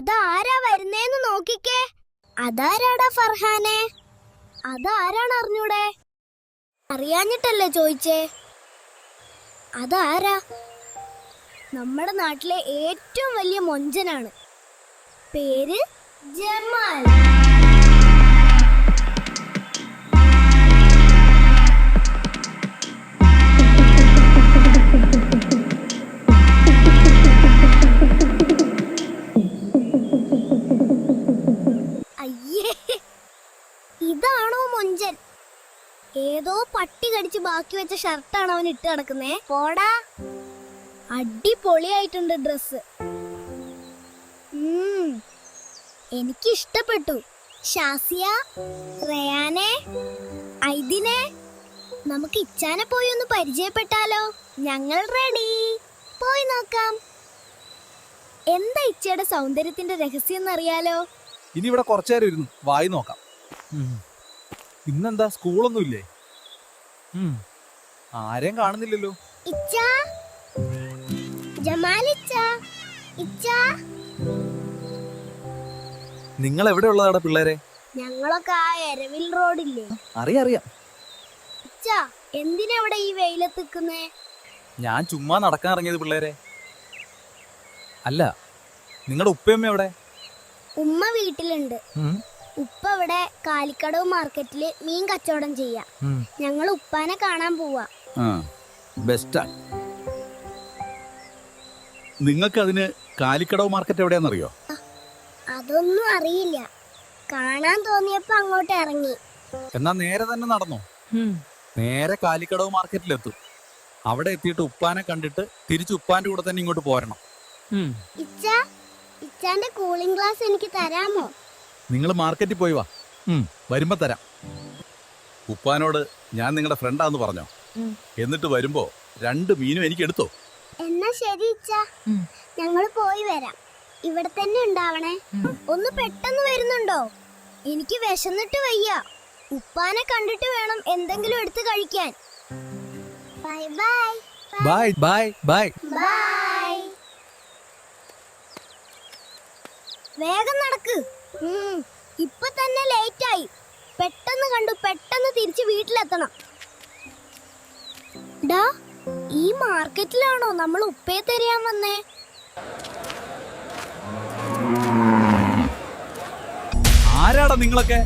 അതാരാ വരുന്നേന്ന് നോക്കിക്കേ. അതാരാടാ ഫർഹാനെ? അതാരാണ് അറിഞ്ഞൂടെ? അറിയാഞ്ഞിട്ടല്ലേ ചോദിച്ചേ? അതാരാ? നമ്മുടെ നാട്ടിലെ ഏറ്റവും വലിയ മൊഞ്ചനാണ്. പേര് ജമാൽ. അയ്യേ, ഇതാണോ മൊഞ്ചൻ? ഏതോ പട്ടി കടിച്ച് ബാക്കി വെച്ച ഷർട്ടാണ് അവൻ ഇട്ട് നടക്കുന്നേ. പോടാ. അടിപൊളിയായിട്ടുണ്ട് ഡ്രസ്. എനിക്ക് ഇഷ്ടപ്പെട്ടു. ഷാസിയ, റയാനെ, ഐദിനെ, നമുക്ക് ഇച്ചാനെ പോയി ഒന്ന് പരിചയപ്പെട്ടാലോ? ഞങ്ങൾ റെഡി. പോയി നോക്കാം. എന്താ ഇച്ചയുടെ സൗന്ദര്യത്തിന്റെ രഹസ്യം എന്നറിയാലോ? ഇനി ഇവിടെ കുറച്ചു നേരം ഇരുന്നു വായി നോക്കാം. ഇന്നെന്താ സ്കൂളൊന്നുമില്ലേ? ആരെയും കാണുന്നില്ലല്ലോ. ഇച്ചാ, ജമാലിച്ചാ, ഇച്ചാ. നിങ്ങൾ എവിടെ ഉള്ളതാടാ പിള്ളേരെ? ഞങ്ങളൊക്കെ ആ എരവിൽ റോഡില്ലേ? അറിയാം. ഇച്ചാ, എന്തിനാ ഇവിടെ ഈ വെയിലത്ത് നിൽക്കുന്നേ? ഞാൻ ചുമ്മാ നടക്കാൻ ഇറങ്ങിയത് പിള്ളേരെ. അല്ല, നിങ്ങളുടെ ഉപ്പയമ്മ എവിടെ? ഉമ്മ വീട്ടിലുണ്ട്. ഉപ്പ ഇവിടെ കാലിക്കടവ് മാർക്കറ്റില് മീൻ കച്ചവടം ചെയ്യാ. ഞങ്ങൾ ഉപ്പാനെ കാണാൻ പോവാ. ബെസ്റ്റാ. നിങ്ങൾക്ക് അതിന് കാലിക്കടവ് മാർക്കറ്റ് എവിടെയാണെന്നറിയോ? അതൊന്നും അറിയില്ല. കാണാൻ തോന്നിയപ്പോ അങ്ങോട്ട് ഇറങ്ങി. എന്നാ നേരെ തന്നെ നടന്നോ. നേരെ കാലിക്കടവ് മാർക്കറ്റിലെത്തും. അവിടെ എത്തിയിട്ട് ഉപ്പാനെ കണ്ടിട്ട് തിരിച്ച് ഉപ്പാന്റെ കൂടെ തന്നെ ഇങ്ങോട്ട് പോരണം. ഇച്ചാന്റെ കൂളിംഗ് ഗ്ലാസ് എനിക്ക് തരാമോ? നിങ്ങൾ മാർക്കറ്റിൽ പോയി വാ, വരുമ്പോ തരാം. ഉപ്പാനോട് ഞാൻ നിങ്ങളുടെ ഫ്രണ്ടാന്ന് പറഞ്ഞോ. എന്നിട്ട് വരുമ്പോ 2 മീനും എനിക്ക് എടുത്തോ. എന്നാ ശരി ഇച്ചാ, ഞങ്ങൾ പോയി വരാം. ഇവിടെ തന്നെ ഉണ്ടാവണേ. ഒന്ന് പെട്ടെന്ന് വരുന്നുണ്ടോ? എനിക്ക് വിശന്നിട്ട് വയ്യ. ഉപ്പാനെ കണ്ടിട്ട് വേണം എന്തെങ്കിലും എടുത്ത് കഴിക്കാൻ. Bye bye. Bye bye bye bye. വേഗം നടക്ക്. ഇപ്പൊ തന്നെ ലേറ്റ് ആയി. പെട്ടെന്ന് കണ്ടു, പെട്ടെന്ന് തിരിച്ച് വീട്ടിലെത്തണം. ഡാ, ഈ മാർക്കറ്റിലാണോ നമ്മൾ ഉപ്പയെ തരാൻ വന്നേ? ആരാടാ നിങ്ങളൊക്കെ?